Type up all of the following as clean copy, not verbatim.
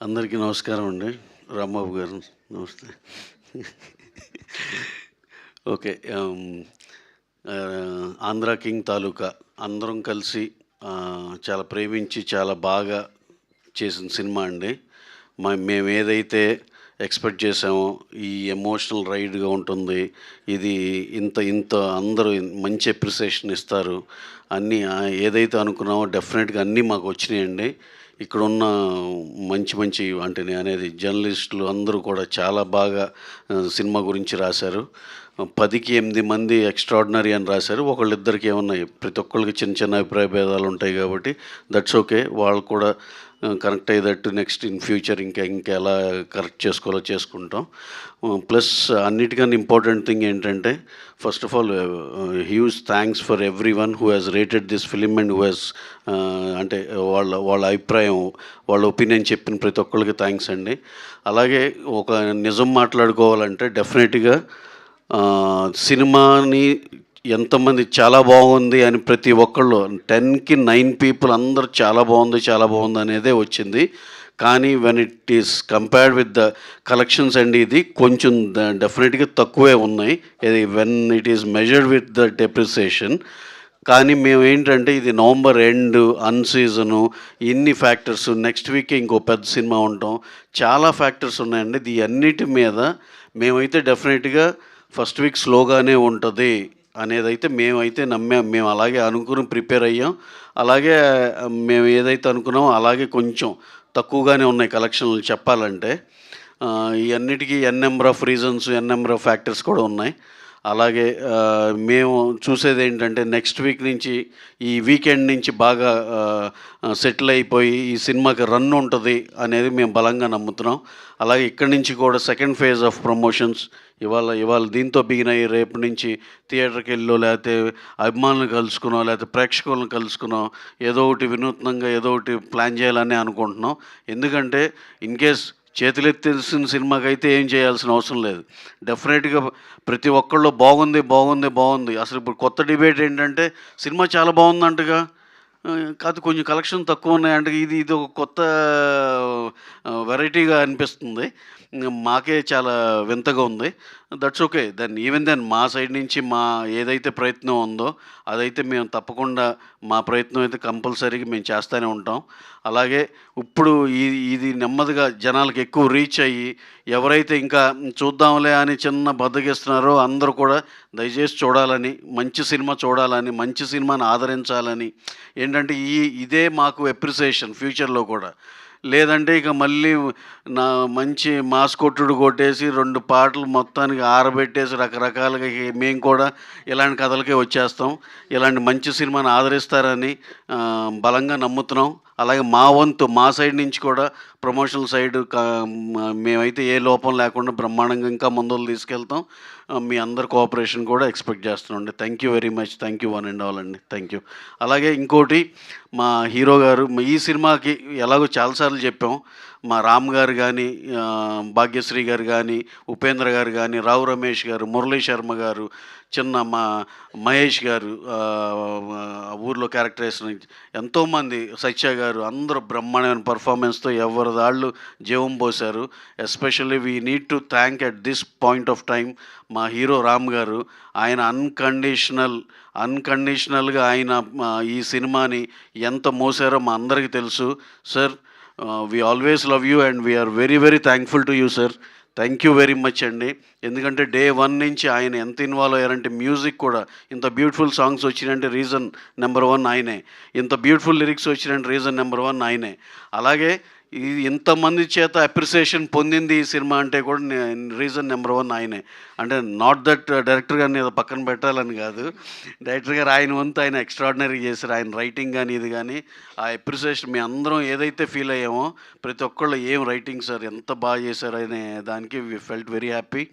అందరికీ నమస్కారం అండి. రాంబాబు గారు నమస్తే. ఓకే. ఆంధ్ర కింగ్ తాలూకా అందరం కలిసి చాలా ప్రేమించి చాలా బాగా చేసిన సినిమా అండి. మేము ఏదైతే ఎక్స్పెక్ట్ చేసామో ఈ ఎమోషనల్ రైడ్గా ఉంటుంది, ఇది ఇంత ఇంత అందరూ మంచి అప్రిసియేషన్ ఇస్తారు, అన్నీ ఏదైతే అనుకున్నామో డెఫినెట్గా అన్నీ మాకు వచ్చినాయండి. ఇక్కడున్న మంచి మంచి అంటే నేను అనేది జర్నలిస్టులు అందరూ కూడా చాలా బాగా సినిమా గురించి రాశారు. 10కి 8 మంది ఎక్స్ట్రాడినరీ అని రాశారు. ఒకళ్ళిద్దరికి ఏమన్నా ప్రతి ఒక్కళ్ళకి చిన్న చిన్న అభిప్రాయ భేదాలు ఉంటాయి కాబట్టి దట్స్ ఓకే. వాళ్ళు కూడా కరెక్ట్ అయ్యేటట్టు నెక్స్ట్ ఇన్ ఫ్యూచర్ ఇంకెలా కరెక్ట్ చేసుకోవాలో చేసుకుంటాం. ప్లస్ అన్నిటికన్నా ఇంపార్టెంట్ థింగ్ ఏంటంటే first of all huge thanks for every one who has rated this film and who has అంటే వాళ్ళ అభిప్రాయం, వాళ్ళ ఒపీనియన్ చెప్పిన ప్రతి ఒక్కళ్ళకి థ్యాంక్స్ అండి. అలాగే ఒక నిజం మాట్లాడుకోవాలంటే డెఫినెట్గా సినిమాని ఎంతమంది చాలా బాగుంది అని ప్రతి ఒక్కళ్ళు 10కి 9 పీపుల్ అందరూ చాలా బాగుంది చాలా బాగుంది అనేదే వచ్చింది. కానీ when it is compared with the collections అండి ఇది కొంచెం డెఫినెట్గా తక్కువే ఉన్నాయి. ఇది when it is measured with the depreciation. కానీ మేము ఏంటంటే ఇది నవంబర్ ఎండ్ అన్సీజను ఇన్ని ఫ్యాక్టర్స్, నెక్స్ట్ వీకే ఇంకో పెద్ద సినిమా ఉంటాం, చాలా ఫ్యాక్టర్స్ ఉన్నాయండి. ఇది అన్నిటి మీద మేమైతే డెఫినెట్గా ఫస్ట్ వీక్ స్లోగానే ఉంటుంది అనేదైతే మేమైతే నమ్మాం. మేము అలాగే అనుకుని ప్రిపేర్ అయ్యాం. అలాగే మేము ఏదైతే అనుకున్నామో అలాగే కొంచెం తక్కువగానే ఉన్నాయి కలెక్షన్లు చెప్పాలంటే. ఈ అన్నిటికీ n number of reasons, n number of factors కూడా ఉన్నాయి. అలాగే మేము చూసేది ఏంటంటే నెక్స్ట్ వీక్ నుంచి ఈ వీకెండ్ నుంచి బాగా సెటిల్ అయిపోయి ఈ సినిమాకి రన్ ఉంటుంది అనేది మేము బలంగా నమ్ముతున్నాం. అలాగే ఇక్కడి నుంచి కూడా సెకండ్ ఫేజ్ ఆఫ్ ప్రమోషన్స్ ఇవాళ దీంతో బిగిన్ అయ్యి రేపు నుంచి థియేటర్కి వెళ్ళో లేకపోతే అభిమానులను కలుసుకున్నాం లేకపోతే ప్రేక్షకులను కలుసుకున్నాం ఏదో ఒకటి వినూత్నంగా ఏదో ఒకటి ప్లాన్ చేయాలని అనుకుంటున్నాం. ఎందుకంటే ఇన్ కేస్ చేతులెత్తేసిన సినిమాకైతే ఏం చేయాల్సిన అవసరం లేదు. డెఫినెట్గా ప్రతి ఒక్కళ్ళు బాగుంది బాగుంది బాగుంది. అసలు ఇప్పుడు కొత్త డిబేట్ ఏంటంటే సినిమా చాలా బాగుందంటగా, కాదు కొంచెం కలెక్షన్ తక్కువ ఉన్నాయంటే ఇది ఒక కొత్త వెరైటీగా అనిపిస్తుంది. మాకే చాలా వింతగా ఉంది. That's okay. ఈవెన్ మా సైడ్ నుంచి మా ఏదైతే ప్రయత్నం ఉందో అదైతే మేము తప్పకుండా మా ప్రయత్నం అయితే కంపల్సరీగా మేము చేస్తూనే ఉంటాం. అలాగే ఇప్పుడు ఇది నెమ్మదిగా జనాలకు ఎక్కువ రీచ్ అయ్యి ఎవరైతే ఇంకా చూద్దాంలే అని చిన్న బద్దకిస్తున్నారో అందరూ కూడా దయచేసి చూడాలని, మంచి సినిమా చూడాలని, మంచి సినిమాని ఆదరించాలని ఏంటంటే ఇదే మాకు అప్రిసియేషన్ ఫ్యూచర్లో కూడా. లేదంటే ఇక మళ్ళీ మంచి మాస్ కొట్టుడు కొట్టేసి 2 పాటలు మొత్తానికి ఆరబెట్టేసి రకరకాలుగా మేము కూడా ఇలాంటి కథలకే వచ్చేస్తాం. ఇలాంటి మంచి సినిమాని ఆదరిస్తారని బలంగా నమ్ముతున్నాం. అలాగే మా వంతు మా సైడ్ నుంచి కూడా ప్రమోషనల్ సైడ్ మేమైతే ఏ లోపం లేకుండా బ్రహ్మాండంగా ఇంకా ముందుకు తీసుకెళ్తాం. మీ అందరి కోఆపరేషన్ కూడా ఎక్స్పెక్ట్ చేస్తున్నాం అండి. Thank you very much. Thank you one and all అండి. Thank you. అలాగే ఇంకోటి మా హీరో గారు ఈ సినిమాకి ఎలాగో చాలాసార్లు చెప్పాం, మా రామ్ గారు కానీ, భాగ్యశ్రీ గారు కానీ, ఉపేంద్ర గారు కానీ, రావు రమేష్ గారు, మురళీ శర్మ గారు, చిన్న మా మహేష్ గారు ఊర్లో క్యారెక్టరేషన్ ఎంతోమంది, సత్య గారు అందరూ బ్రహ్మాండమైన పర్ఫార్మెన్స్తో ఎవరి దాళ్ళు జీవం పోశారు. Especially we need to thank at this point of time మా హీరో రామ్ గారు. ఆయన అన్కండిషనల్గా ఆయన ఈ సినిమాని ఎంత మోసారో మా అందరికీ తెలుసు. Sir, we always love you and we are very very thankful to you sir. Thank you very much అండి. ఎందుకంటే డే 1 నుంచి ఆయన ఎంత ఇన్వాల్వ్ అయ్యారంటే మ్యూజిక్ కూడా ఇంత బ్యూటిఫుల్ సాంగ్స్ వచ్చినంటే రీజన్ నెంబర్ 1 ఆయనే, ఇంత బ్యూటిఫుల్ లిరిక్స్ వచ్చినంటే రీజన్ నెంబర్ 1 ఆయనే. అలాగే ఇంతమంది చేత అప్రిసియేషన్ పొందింది ఈ సినిమా అంటే కూడా రీజన్ నెంబర్ 1 ఆయనే. అంటే నాట్ దట్ డైరెక్టర్ గారిని ఏదో పక్కన పెట్టాలని కాదు, డైరెక్టర్ గారు ఆయన వంతు ఆయన ఎక్స్ట్రాడినరీ చేశారు. ఆయన రైటింగ్ కానీ ఇది కానీ ఆ అప్రిసియేషన్ మీ అందరం ఏదైతే ఫీల్ అయ్యామో ప్రతి ఒక్కళ్ళు ఏం రైటింగ్ సార్ ఎంత బాగా చేశారు అనే దానికి we felt very happy.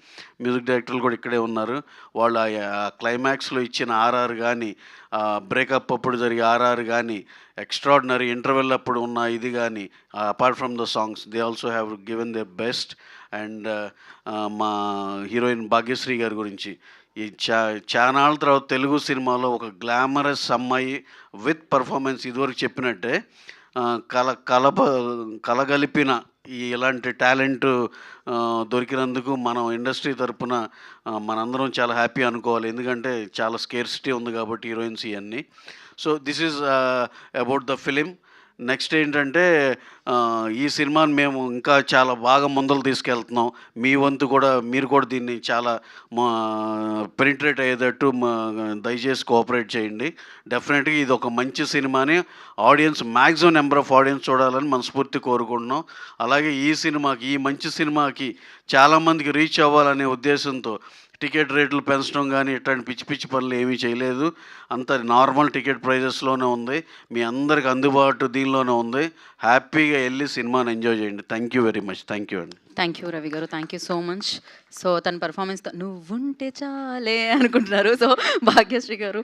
Music డైరెక్టర్లు కూడా ఇక్కడే ఉన్నారు. వాళ్ళు ఆ క్లైమాక్స్లో ఇచ్చిన ఆర్ఆర్ కానీ, బ్రేకప్ అప్పుడు జరిగే ఆర్ఆర్ కానీ, ఎక్స్ట్రాడినరీ ఇంటర్వెల్ అప్పుడు ఉన్న ఇది కానీ, apart from the songs they also have given the best. And మా హీరోయిన్ భాగ్యశ్రీ గారి గురించి ఈ చానాళ్ళ తర్వాత తెలుగు సినిమాలో ఒక గ్లామరస్ అమ్మాయి విత్ పర్ఫార్మెన్స్ ఇదివరకు చెప్పినట్టే కలగలిపిన ఇలాంటి టాలెంట్ దొరికినందుకు మనం ఇండస్ట్రీ తరపున మనందరం చాలా హ్యాపీ అనుకోవాలి. ఎందుకంటే చాలా స్కేర్సిటీ ఉంది కాబట్టి హీరోయిన్స్ ఇయన్నీ. So this is about the film. Next ఏంటంటే ఈ సినిమాని మేము ఇంకా చాలా బాగా ముందలు తీసుకెళ్తున్నాం. మీ వంతు కూడా మీరు కూడా దీన్ని చాలా మా పెనిట్రేట్ అయ్యేటట్టు దయచేసి కోఆపరేట్ చేయండి. డెఫినెట్‌గా ఇది ఒక మంచి సినిమాని audience maximum number of audience చూడాలని మనస్ఫూర్తి కోరుకుంటున్నాం. అలాగే ఈ సినిమాకి, ఈ మంచి సినిమాకి చాలామందికి రీచ్ అవ్వాలనే ఉద్దేశంతో టికెట్ రేట్లు పెంచడం గానీ, ఇట్లాంటి పిచ్చి పిచ్చి పనులు ఏమీ చేయలేదు. అంతా నార్మల్ టికెట్ ప్రైజెస్‌లోనే ఉంది. మీ అందరికి అందుబాటు దీనిలోనే ఉంది. హ్యాపీగా ఎళ్లి సినిమాని ఎంజాయ్ చేయండి. Thank you very much. Thank you అండి. థ్యాంక్ యూ రవి గారు. Thank you so much. So తన పెర్ఫార్మెన్స్‌తో నువ్వుంటే చాలే అనుకుంటున్నారు. సో భాగ్యశ్రీ గారు